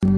Ce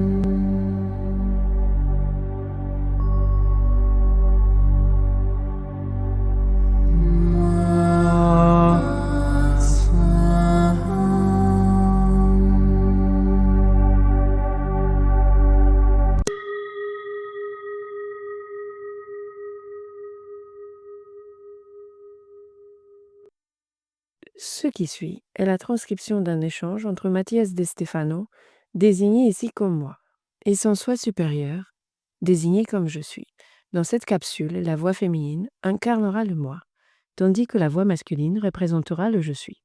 qui suit est la transcription d'un échange entre Mathias De Stefano, désigné ici comme moi, et son soi supérieur, désigné comme je suis. Dans cette capsule, la voix féminine incarnera le moi, tandis que la voix masculine représentera le je suis.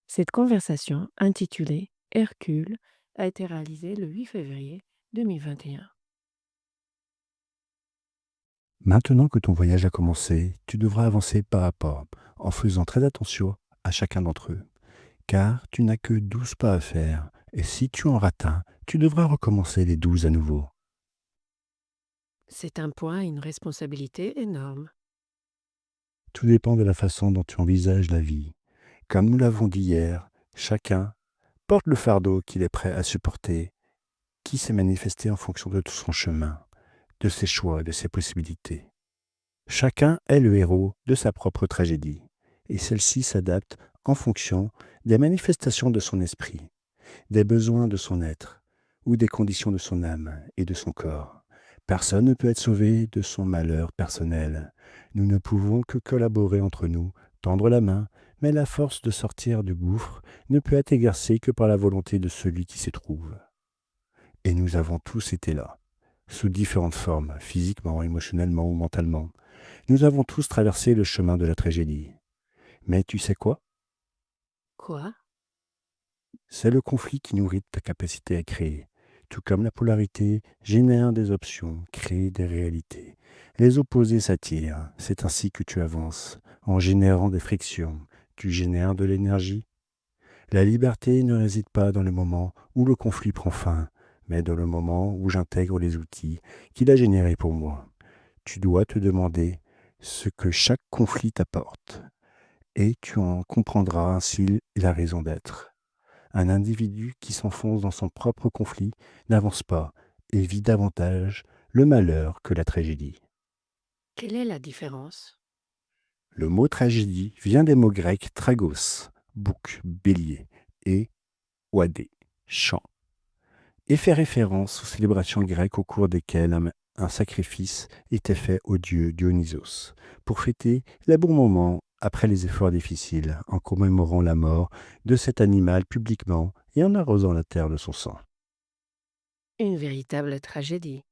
Cette conversation, intitulée Hercule, a été réalisée le 8 février 2021. Maintenant que ton voyage a commencé, tu devras avancer pas à pas, en faisant très attention à chacun d'entre eux. Car tu n'as que 12 pas à faire, et si tu en rates un, tu devras recommencer les 12 à nouveau. C'est un poids et une responsabilité énormes. Tout dépend de la façon dont tu envisages la vie. Comme nous l'avons dit hier, chacun porte le fardeau qu'il est prêt à supporter, qui s'est manifesté en fonction de tout son chemin, de ses choix, de ses possibilités. Chacun est le héros de sa propre tragédie, et celle-ci s'adapte en fonction des manifestations de son esprit, des besoins de son être, ou des conditions de son âme et de son corps. Personne ne peut être sauvé de son malheur personnel. Nous ne pouvons que collaborer entre nous, tendre la main, mais la force de sortir du gouffre ne peut être exercée que par la volonté de celui qui s'y trouve. Et nous avons tous été là, sous différentes formes, physiquement, émotionnellement ou mentalement. Nous avons tous traversé le chemin de la tragédie. Mais tu sais quoi ? Quoi ? C'est le conflit qui nourrit ta capacité à créer. Tout comme la polarité génère des options, crée des réalités. Les opposés s'attirent. C'est ainsi que tu avances. En générant des frictions, tu génères de l'énergie. La liberté ne réside pas dans le moment où le conflit prend fin, mais dans le moment où j'intègre les outils qu'il a générés pour moi. Tu dois te demander ce que chaque conflit t'apporte, et tu en comprendras ainsi la raison d'être. Un individu qui s'enfonce dans son propre conflit n'avance pas et vit davantage le malheur que la tragédie. Quelle est la différence ? Le mot tragédie vient des mots grecs tragos, bouc, bélier, et oadé, chant, et fait référence aux célébrations grecques au cours desquelles un sacrifice était fait au dieu Dionysos, pour fêter les bons moments après les efforts difficiles, en commémorant la mort de cet animal publiquement et en arrosant la terre de son sang. Une véritable tragédie.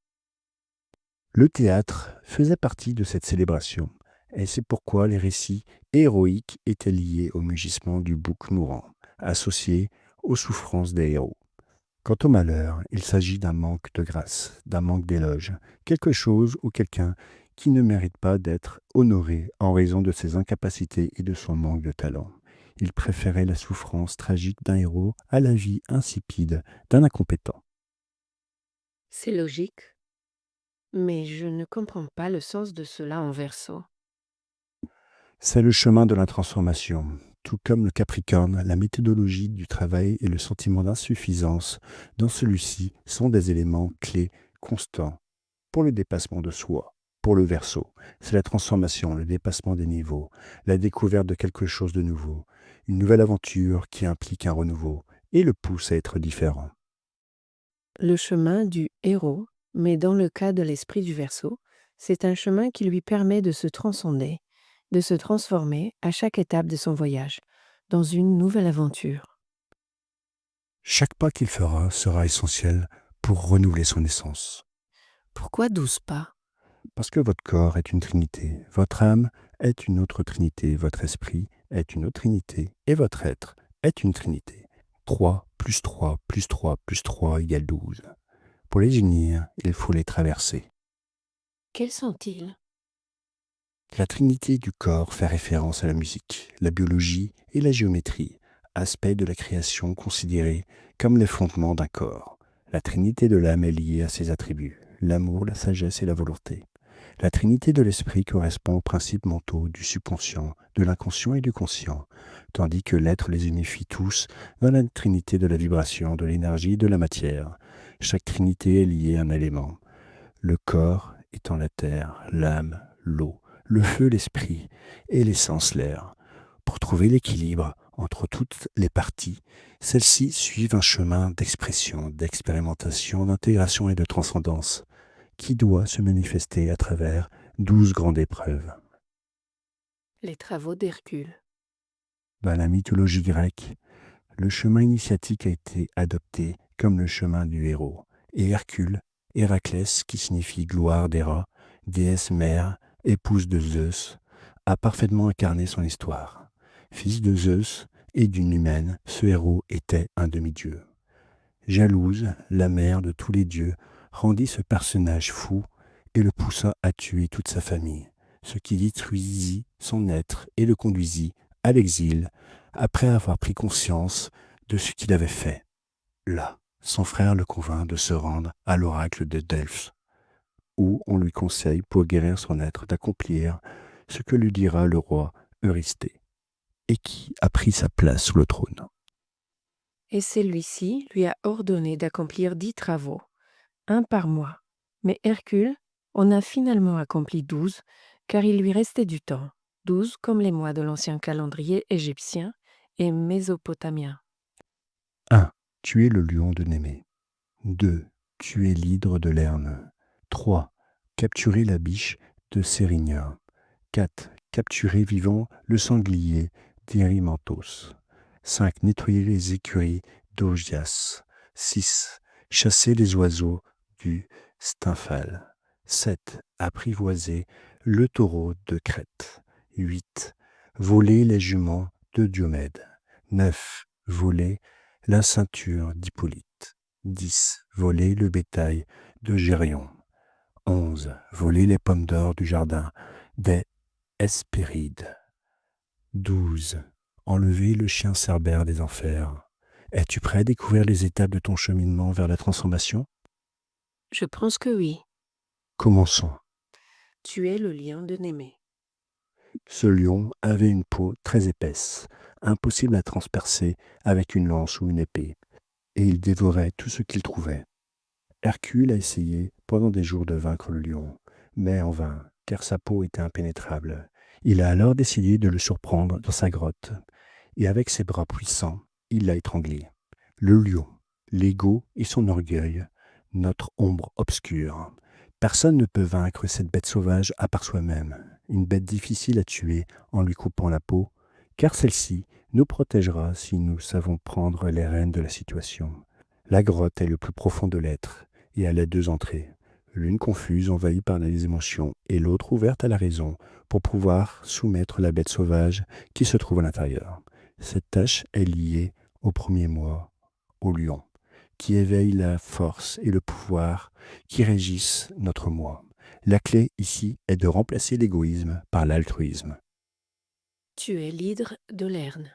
Le théâtre faisait partie de cette célébration, et c'est pourquoi les récits héroïques étaient liés au mugissement du bouc mourant, associé aux souffrances des héros. Quant au malheur, il s'agit d'un manque de grâce, d'un manque d'éloge, quelque chose ou quelqu'un qui ne mérite pas d'être honoré en raison de ses incapacités et de son manque de talent. Il préférait la souffrance tragique d'un héros à la vie insipide d'un incompétent. C'est logique. Mais je ne comprends pas le sens de cela en verso. C'est le chemin de la transformation. Tout comme le Capricorne, la méthodologie du travail et le sentiment d'insuffisance dans celui-ci sont des éléments clés constants pour le dépassement de soi. Pour le Verseau, c'est la transformation, le dépassement des niveaux, la découverte de quelque chose de nouveau, une nouvelle aventure qui implique un renouveau et le pousse à être différent. Le chemin du héros, mais dans le cas de l'esprit du Verseau, c'est un chemin qui lui permet de se transcender, de se transformer à chaque étape de son voyage, dans une nouvelle aventure. Chaque pas qu'il fera sera essentiel pour renouveler son essence. Pourquoi 12 pas ? Parce que votre corps est une trinité, votre âme est une autre trinité, votre esprit est une autre trinité, et votre être est une trinité. 3 plus 3 plus 3 plus 3 égale 12. Pour les unir, il faut les traverser. Quels sont-ils ? La trinité du corps fait référence à la musique, la biologie et la géométrie, aspects de la création considérés comme les fondements d'un corps. La trinité de l'âme est liée à ses attributs, l'amour, la sagesse et la volonté. La trinité de l'esprit correspond aux principes mentaux du subconscient, de l'inconscient et du conscient, tandis que l'être les unifie tous dans la trinité de la vibration, de l'énergie et de la matière. Chaque trinité est liée à un élément. Le corps étant la terre, l'âme, l'eau, le feu, l'esprit et l'essence, l'air. Pour trouver l'équilibre entre toutes les parties, celles-ci suivent un chemin d'expression, d'expérimentation, d'intégration et de transcendance qui doit se manifester à travers 12 grandes épreuves. Les travaux d'Hercule. Dans la mythologie grecque, le chemin initiatique a été adopté comme le chemin du héros. Et Hercule, Héraclès, qui signifie gloire d'Héra, déesse mère, épouse de Zeus, a parfaitement incarné son histoire. Fils de Zeus et d'une humaine, ce héros était un demi-dieu. Jalouse, la mère de tous les dieux rendit ce personnage fou et le poussa à tuer toute sa famille, ce qui détruisit son être et le conduisit à l'exil après avoir pris conscience de ce qu'il avait fait. Là, son frère le convainc de se rendre à l'oracle de Delphes, où on lui conseille pour guérir son être d'accomplir ce que lui dira le roi Eurysthée, et qui a pris sa place sur le trône. Et celui-ci lui a ordonné d'accomplir 10 travaux, un par mois. Mais Hercule en a finalement accompli 12, car il lui restait du temps, 12 comme les mois de l'ancien calendrier égyptien et mésopotamien. 1. Tuer le lion de Némée. 2. Tuer l'hydre de Lerne. 3. Capturer la biche de Sérigna. 4. Capturer vivant le sanglier d'Erymanthos. 5. Nettoyer les écuries d'Augias. 6. Chasser les oiseaux du Stymphale. 7. Apprivoiser le taureau de Crète. 8. Voler les juments de Diomède. 9. Voler la ceinture d'Hippolyte. 10. Voler le bétail de Gérion. 11. Voler les pommes d'or du jardin des Hespérides. 12. Enlever le chien cerbère des enfers. Es-tu prêt à découvrir les étapes de ton cheminement vers la transformation? Je pense que oui. Commençons. Tuer le lion de Némée. Ce lion avait une peau très épaisse, impossible à transpercer avec une lance ou une épée, et il dévorait tout ce qu'il trouvait. Hercule a essayé pendant des jours de vaincre le lion, mais en vain, car sa peau était impénétrable. Il a alors décidé de le surprendre dans sa grotte, et avec ses bras puissants, il l'a étranglé. Le lion, l'ego et son orgueil, notre ombre obscure. Personne ne peut vaincre cette bête sauvage à part soi-même, une bête difficile à tuer en lui coupant la peau, car celle-ci nous protégera si nous savons prendre les rênes de la situation. La grotte est le plus profond de l'être, et elle a 2 entrées, l'une confuse, envahie par les émotions, et l'autre ouverte à la raison, pour pouvoir soumettre la bête sauvage qui se trouve à l'intérieur. Cette tâche est liée au premier mois, au lion, qui éveille la force et le pouvoir qui régissent notre moi. La clé ici est de remplacer l'égoïsme par l'altruisme. Tuer l'hydre de Lerne.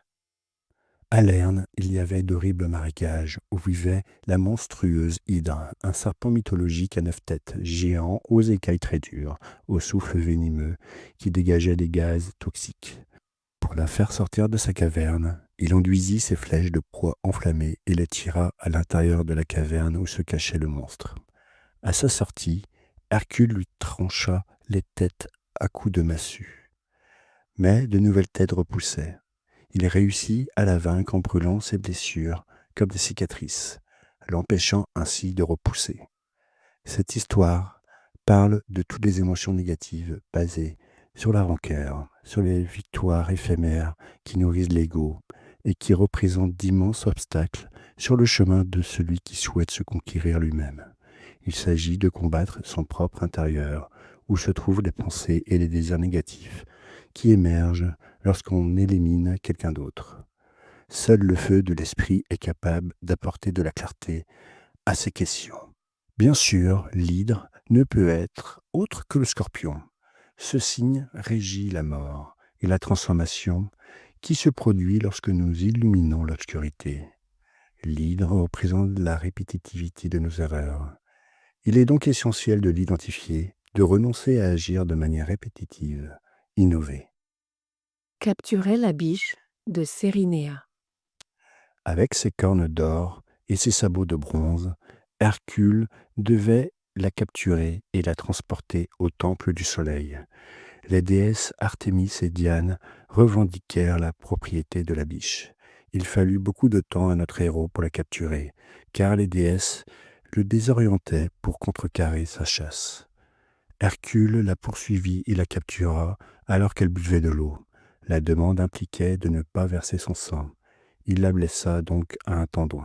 À Lerne, il y avait d'horribles marécages où vivait la monstrueuse hydre, un serpent mythologique à 9 têtes, géant, aux écailles très dures, au souffle venimeux, qui dégageait des gaz toxiques. Pour la faire sortir de sa caverne, il enduisit ses flèches de proie enflammées et les tira à l'intérieur de la caverne où se cachait le monstre. À sa sortie, Hercule lui trancha les têtes à coups de massue. Mais de nouvelles têtes repoussaient. Il réussit à la vaincre en brûlant ses blessures comme des cicatrices, l'empêchant ainsi de repousser. Cette histoire parle de toutes les émotions négatives basées sur la rancœur, sur les victoires éphémères qui nourrissent l'ego et qui représentent d'immenses obstacles sur le chemin de celui qui souhaite se conquérir lui-même. Il s'agit de combattre son propre intérieur, où se trouvent les pensées et les désirs négatifs qui émergent lorsqu'on élimine quelqu'un d'autre. Seul le feu de l'esprit est capable d'apporter de la clarté à ces questions. Bien sûr, l'hydre ne peut être autre que le scorpion. Ce signe régit la mort et la transformation qui se produit lorsque nous illuminons l'obscurité. L'hydre représente la répétitivité de nos erreurs. Il est donc essentiel de l'identifier, de renoncer à agir de manière répétitive, innover. Capturer la biche de Cérinéa. Avec ses cornes d'or et ses sabots de bronze, Hercule devait la capturer et la transporter au temple du soleil. Les déesses Artémis et Diane revendiquèrent la propriété de la biche. Il fallut beaucoup de temps à notre héros pour la capturer, car les déesses le désorientaient pour contrecarrer sa chasse. Hercule la poursuivit et la captura alors qu'elle buvait de l'eau. La demande impliquait de ne pas verser son sang. Il la blessa donc à un tendon.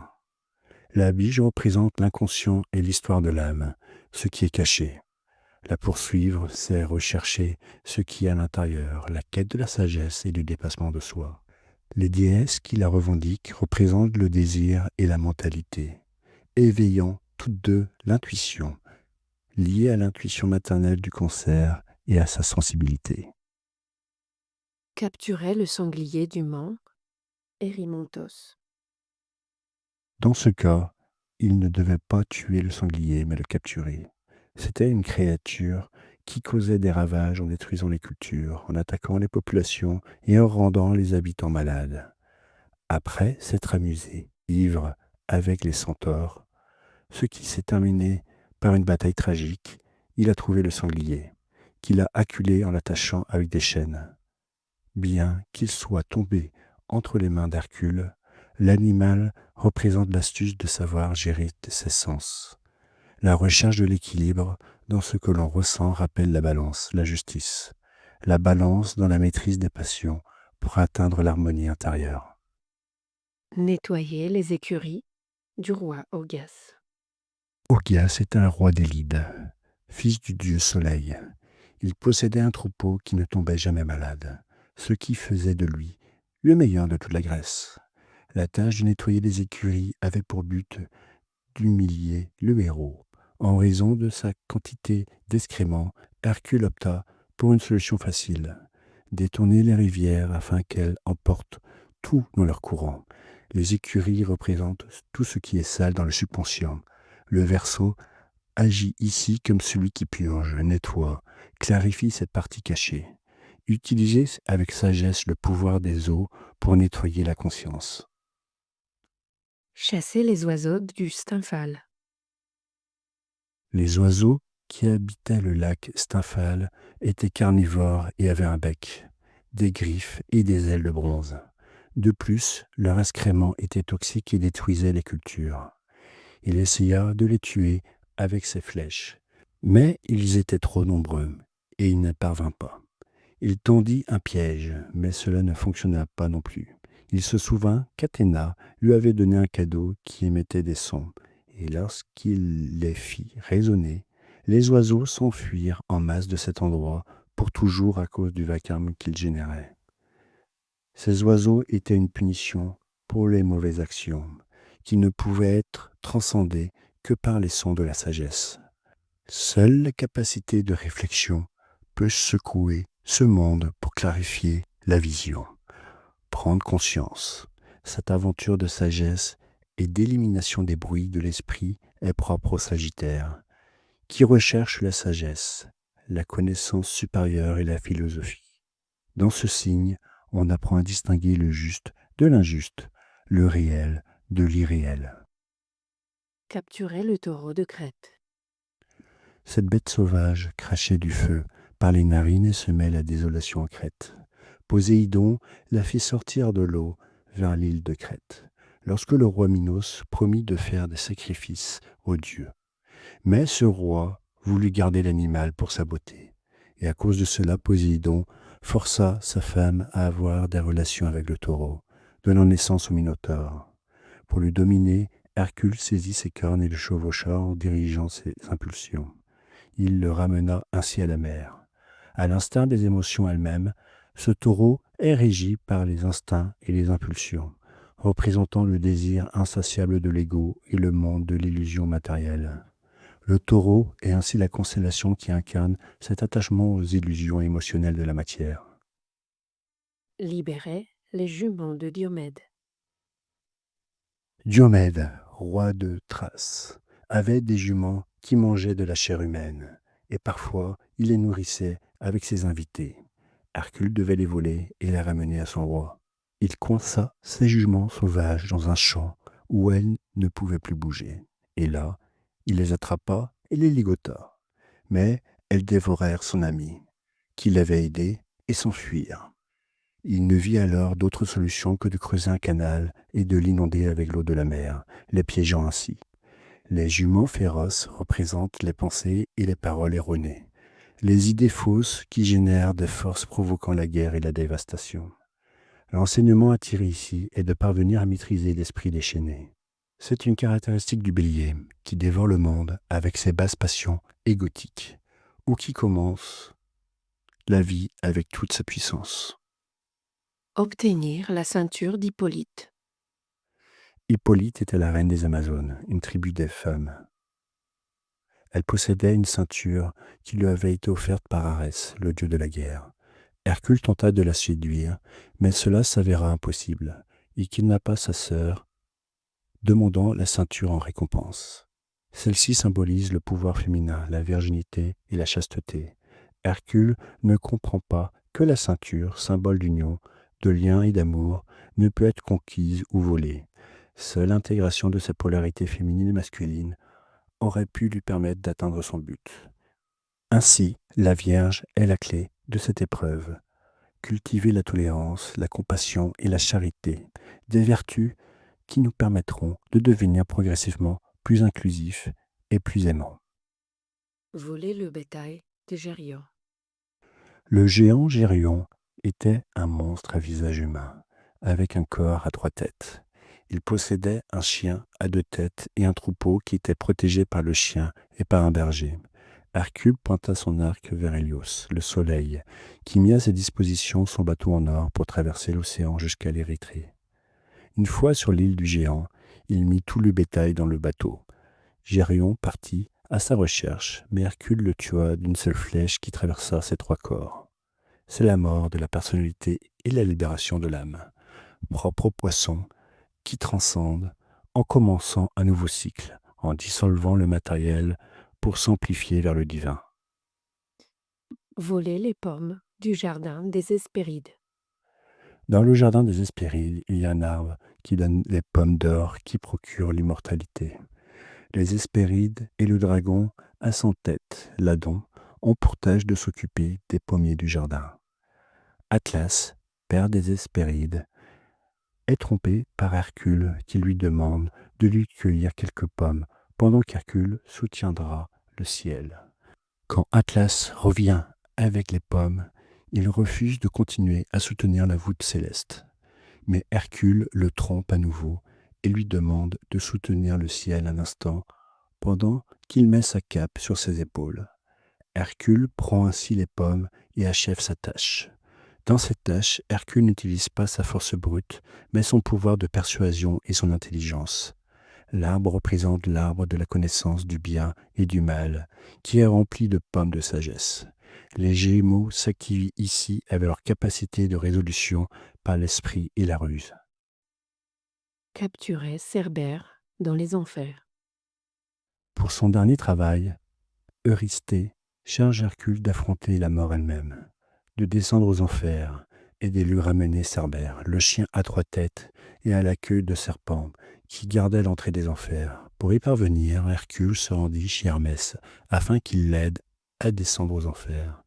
La biche représente l'inconscient et l'histoire de l'âme, ce qui est caché. La poursuivre, c'est rechercher ce qui est à l'intérieur, la quête de la sagesse et du dépassement de soi. Les déesses qui la revendiquent représentent le désir et la mentalité, éveillant toutes deux l'intuition, liée à l'intuition maternelle du cancer et à sa sensibilité. Capturait le sanglier du Mans, Erymontos. Dans ce cas, il ne devait pas tuer le sanglier, mais le capturer. C'était une créature qui causait des ravages en détruisant les cultures, en attaquant les populations et en rendant les habitants malades. Après s'être amusé, ivre, avec les centaures, ce qui s'est terminé par une bataille tragique, il a trouvé le sanglier, qu'il a acculé en l'attachant avec des chaînes. Bien qu'il soit tombé entre les mains d'Hercule, l'animal représente l'astuce de savoir gérer ses sens. La recherche de l'équilibre dans ce que l'on ressent rappelle la balance, la justice. La balance dans la maîtrise des passions pour atteindre l'harmonie intérieure. Nettoyer les écuries du roi Augias. Augias était un roi d'Élide, fils du dieu Soleil. Il possédait un troupeau qui ne tombait jamais malade, ce qui faisait de lui le meilleur de toute la Grèce. La tâche de nettoyer les écuries avait pour but d'humilier le héros. En raison de sa quantité d'excréments, Hercule opta pour une solution facile, détourner les rivières afin qu'elles emportent tout dans leur courant. Les écuries représentent tout ce qui est sale dans le subconscient. Le verso agit ici comme celui qui purge, nettoie, clarifie cette partie cachée. Utilisez avec sagesse le pouvoir des eaux pour nettoyer la conscience. Chasser les oiseaux du Stymphale. Les oiseaux qui habitaient le lac Stymphale étaient carnivores et avaient un bec, des griffes et des ailes de bronze. De plus, leur excrément était toxique et détruisait les cultures. Il essaya de les tuer avec ses flèches, mais ils étaient trop nombreux et il ne parvint pas. Il tendit un piège, mais cela ne fonctionna pas non plus. Il se souvint qu'Athéna lui avait donné un cadeau qui émettait des sons, et lorsqu'il les fit résonner, les oiseaux s'enfuirent en masse de cet endroit pour toujours à cause du vacarme qu'il générait. Ces oiseaux étaient une punition pour les mauvaises actions, qui ne pouvaient être transcendées que par les sons de la sagesse. Seule la capacité de réflexion peut secouer ce monde pour clarifier la vision, prendre conscience. Cette aventure de sagesse et d'élimination des bruits de l'esprit est propre au Sagittaire, qui recherche la sagesse, la connaissance supérieure et la philosophie. Dans ce signe, on apprend à distinguer le juste de l'injuste, le réel de l'irréel. Capturer le taureau de Crète. Cette bête sauvage crachait du feu par les narines et semait la désolation en Crète. Poséidon la fit sortir de l'eau vers l'île de Crète, lorsque le roi Minos promit de faire des sacrifices aux dieux. Mais ce roi voulut garder l'animal pour sa beauté, et à cause de cela Poséidon força sa femme à avoir des relations avec le taureau, donnant naissance au Minotaure. Pour le dominer, Hercule saisit ses cornes et le chevaucha en dirigeant ses impulsions. Il le ramena ainsi à la mer. À l'instar des émotions elles-mêmes, ce taureau est régi par les instincts et les impulsions, représentant le désir insatiable de l'ego et le monde de l'illusion matérielle. Le taureau est ainsi la constellation qui incarne cet attachement aux illusions émotionnelles de la matière. Libérer les juments de Diomède. Diomède, roi de Thrace, avait des juments qui mangeaient de la chair humaine, et parfois il les nourrissait avec ses invités. Hercule devait les voler et les ramener à son roi. Il coinça ses juments sauvages dans un champ où elles ne pouvaient plus bouger. Et là, Il les attrapa et les ligota. Mais elles dévorèrent son ami, qui l'avait aidé, et s'enfuirent. Il ne vit alors d'autre solution que de creuser un canal et de l'inonder avec l'eau de la mer, les piégeant ainsi. Les juments féroces représentent les pensées et les paroles erronées, les idées fausses qui génèrent des forces provoquant la guerre et la dévastation. L'enseignement à tirer ici est de parvenir à maîtriser l'esprit déchaîné. C'est une caractéristique du bélier qui dévore le monde avec ses basses passions égotiques, ou qui commence la vie avec toute sa puissance. Obtenir la ceinture d'Hippolyte. Hippolyte était la reine des Amazones, une tribu des femmes. Elle possédait une ceinture qui lui avait été offerte par Arès, le dieu de la guerre. Hercule tenta de la séduire, mais cela s'avéra impossible. Il kidnappa sa sœur, demandant la ceinture en récompense. Celle-ci symbolise le pouvoir féminin, la virginité et la chasteté. Hercule ne comprend pas que la ceinture, symbole d'union, de lien et d'amour, ne peut être conquise ou volée. Seule l'intégration de sa polarité féminine et masculine aurait pu lui permettre d'atteindre son but. Ainsi, la Vierge est la clé de cette épreuve. Cultiver la tolérance, la compassion et la charité, des vertus qui nous permettront de devenir progressivement plus inclusifs et plus aimants. Voler le bétail de Gérion. Le géant Gérion était un monstre à visage humain, avec un corps à 3 têtes. Il possédait un chien à 2 têtes et un troupeau qui était protégé par le chien et par un berger. Hercule pointa son arc vers Hélios, le soleil, qui mit à ses dispositions son bateau en or pour traverser l'océan jusqu'à l'Érythrée. Une fois sur l'île du géant, il mit tout le bétail dans le bateau. Gérion partit à sa recherche, mais Hercule le tua d'une seule flèche qui traversa ses 3 corps. C'est la mort de la personnalité et la libération de l'âme, propre au poisson, qui transcende en commençant un nouveau cycle, en dissolvant le matériel pour s'amplifier vers le divin. Voler les pommes du jardin des Hespérides. Dans le jardin des Hespérides, il y a un arbre qui donne les pommes d'or qui procurent l'immortalité. Les Hespérides et le dragon, à son tête, l'Adon, ont pour tâche de s'occuper des pommiers du jardin. Atlas, père des Hespérides, est trompé par Hercule qui lui demande de lui cueillir quelques pommes pendant qu'Hercule soutiendra le ciel. Quand Atlas revient avec les pommes, il refuse de continuer à soutenir la voûte céleste. Mais Hercule le trompe à nouveau et lui demande de soutenir le ciel un instant pendant qu'il met sa cape sur ses épaules. Hercule prend ainsi les pommes et achève sa tâche. Dans cette tâche, Hercule n'utilise pas sa force brute, mais son pouvoir de persuasion et son intelligence. L'arbre représente l'arbre de la connaissance du bien et du mal, qui est rempli de pommes de sagesse. Les Gémeaux s'activent ici avec leur capacité de résolution par l'esprit et la ruse. Capturer Cerbère dans les enfers. Pour son dernier travail, Eurysthée charge Hercule d'affronter la mort elle-même, de descendre aux enfers et de lui ramener Cerbère, le chien à 3 têtes et à la queue de serpent qui gardait l'entrée des enfers. Pour y parvenir, Hercule se rendit chez Hermès afin qu'il l'aide à descendre aux enfers.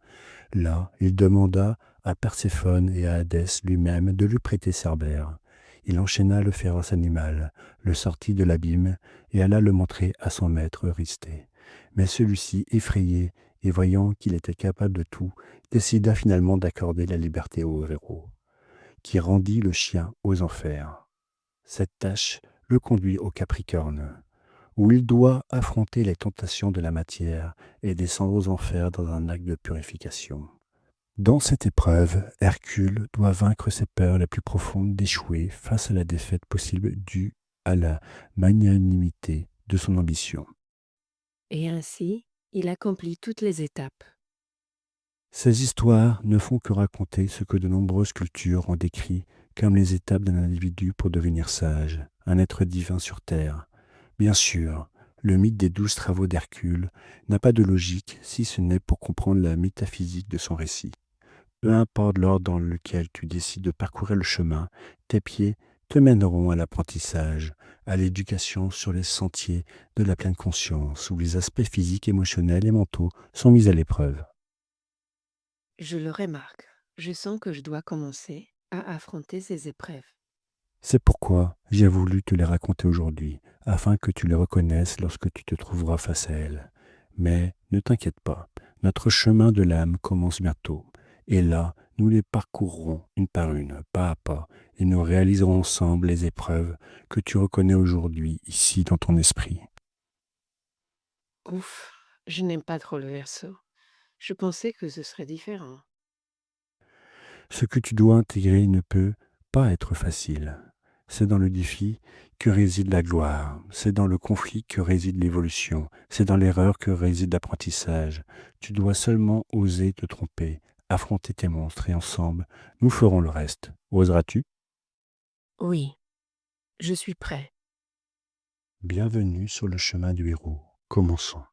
Là, il demanda à Perséphone et à Hadès lui-même de lui prêter Cerbère. Il enchaîna le féroce animal, le sortit de l'abîme et alla le montrer à son maître Eurysthée. Mais celui-ci, effrayé et voyant qu'il était capable de tout, décida finalement d'accorder la liberté au héros, qui rendit le chien aux enfers. Cette tâche le conduit au Capricorne, où il doit affronter les tentations de la matière et descendre aux enfers dans un acte de purification. Dans cette épreuve, Hercule doit vaincre ses peurs les plus profondes d'échouer face à la défaite possible due à la magnanimité de son ambition. Et ainsi, il accomplit toutes les étapes. Ces histoires ne font que raconter ce que de nombreuses cultures ont décrit comme les étapes d'un individu pour devenir sage, un être divin sur terre. Bien sûr, le mythe des 12 travaux d'Hercule n'a pas de logique si ce n'est pour comprendre la métaphysique de son récit. Peu importe l'ordre dans lequel tu décides de parcourir le chemin, tes pieds te mèneront à l'apprentissage, à l'éducation sur les sentiers de la pleine conscience, où les aspects physiques, émotionnels et mentaux sont mis à l'épreuve. Je le remarque. Je sens que je dois commencer à affronter ces épreuves. C'est pourquoi j'ai voulu te les raconter aujourd'hui, afin que tu les reconnaisses lorsque tu te trouveras face à elles. Mais ne t'inquiète pas, notre chemin de l'âme commence bientôt, et là, nous les parcourrons une par une, pas à pas, et nous réaliserons ensemble les épreuves que tu reconnais aujourd'hui ici dans ton esprit. Ouf, je n'aime pas trop le verso. Je pensais que ce serait différent. Ce que tu dois intégrer ne peut pas être facile. C'est dans le défi que réside la gloire, c'est dans le conflit que réside l'évolution, c'est dans l'erreur que réside l'apprentissage. Tu dois seulement oser te tromper, affronter tes monstres et ensemble, nous ferons le reste. Oseras-tu? Oui, je suis prêt. Bienvenue sur le chemin du héros. Commençons.